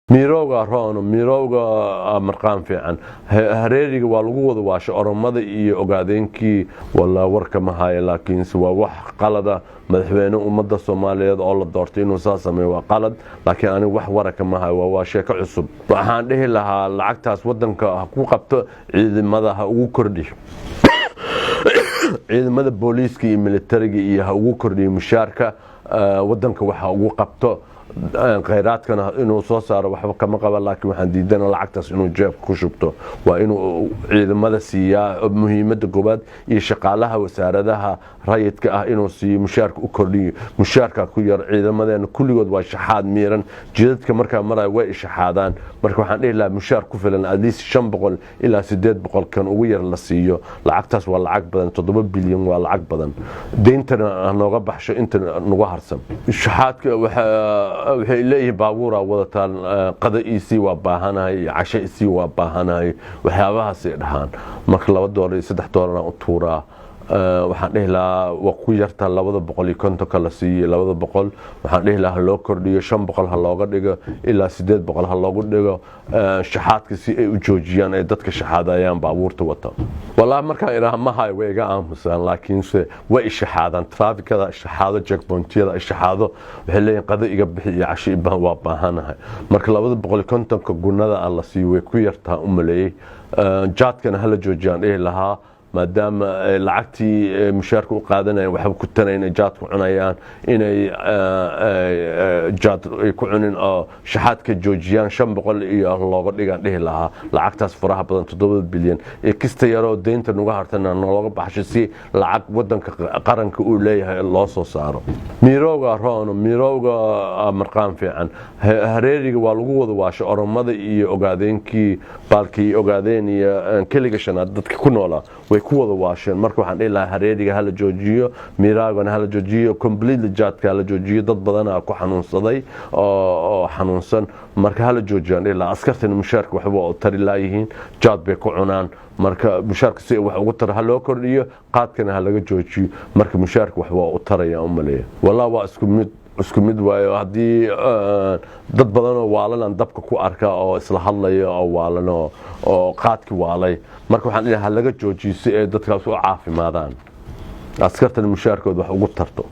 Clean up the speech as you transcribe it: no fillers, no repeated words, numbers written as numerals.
miirowga roono miirowga marqaan fiican hareeriga waa lagu wada waasho oromada iyo ogaadeenkii wala warka ma hayo laakiin waa wax qalada madaxweyne ummadda Soomaaliyeed oo la doortay inuu saas sameeyo waa qalad laakiin aniga wax warka ma hayo waa sheeko cusub waxaan dhihi lahaa lacagtaas wadanka ku qabto ciidamada ha ugu kordhiyo ciidamada booliiska iyo militariga iyo ha ugu kordhiyo mushaarka wadanka waxa ugu qabto khayraadkana inuu soo saaro waxba kama qaba laakiin waxaan diidana lacagtaas inuu jeeb ku shubto waa inuu ciidamada siiyaa muhiimada goobaad iyo shaqaalaha wasaaradaha rayidka ah inuu siiyo mushaarka u kordhiyo mushaarka ku yar ciidamadeena kulligood waa shaxaad miiran jidadka marka maray way shaxaadaan marka waxaan dhihi lahaa mushaar ku filan at least 500 ilaa 800 kan ugu yar la siiyo lacagtaas waa lacag badan 7 bilyan waa lacag badan deentana nooga baxsho inta nagu harsan shaxaadka waxay leeyahay baabuura wadataan qada'iisi waa baahanahay casha'iisi waa baahanahay waxyaabahaas ay dhahaan marka $2 iyo $3 u tuuraa waxaan dhihi lahaa waa ku yarta 250 kala siiyo 200 waxaan dhihi lahaa loo kordhiyo 500 ha looga dhigo ilaa 800 ha loogu dhigo shaxaadka si ay u joojiyaan ay dadka shaxaadayaan baabuurta wata wallahi marka ilaa ma hay way iga aamusan laakiin way shaxaadaan trafficada shaxaado checkpointiyada shaxaado waxay leeyihiin qada iga bixi iyo cashi waa baahanahay marka 250 ka gunada aan la siiyo way ku yartaa u maleeyay jaadkana hala joojiyaan dhihi lahaa maadaama lacagtii mushaarka u qaadanayaan waxba ku tanayna jaadku cunayaan inay jaad ay ku cunin oo shaxaadka joojiyaan 500 iyo looga dhigaan dhihi lahaa lacagtaas faraha badan 7 bilyan ee kista yaroo deynta nuga hartana looga baxsho si lacag wadanka qaranka uu leeyahay loo soo saaro miirowga roono miirowga marqaan fiican hareeriga waa lagu wada waasho oromada iyo ogaadeenkii baalkii ogaadeen iyo kaliga shanaad dadka ku noolaa ku wada waasheen marka waxaan dhihi lahaa hareeriga hala joojiyo miiraagana hala joojiyo completely jaadka hala joojiyo dad badan ku xanuunsaday oo xanuunsan marka hala joojiyaan dhihi lahaa askartana mushaarka waxba oo tari laayihiin jaad bay ku cunaan marka mushaarka si wax ugu tar loo kordhiyo qaadkana ha laga joojiyo marka mushaarka waxba u taraya umaleeya wallahi waa isku mid waayo hadii dad badan oo waalan dabka ku arka oo isla hadlaya oo waalan oo qaadki waalay marka waxaan ilaahay laga joojiyo si ay dadkaas u caafimaadaan askartan mushaarkooda wax ugu tarto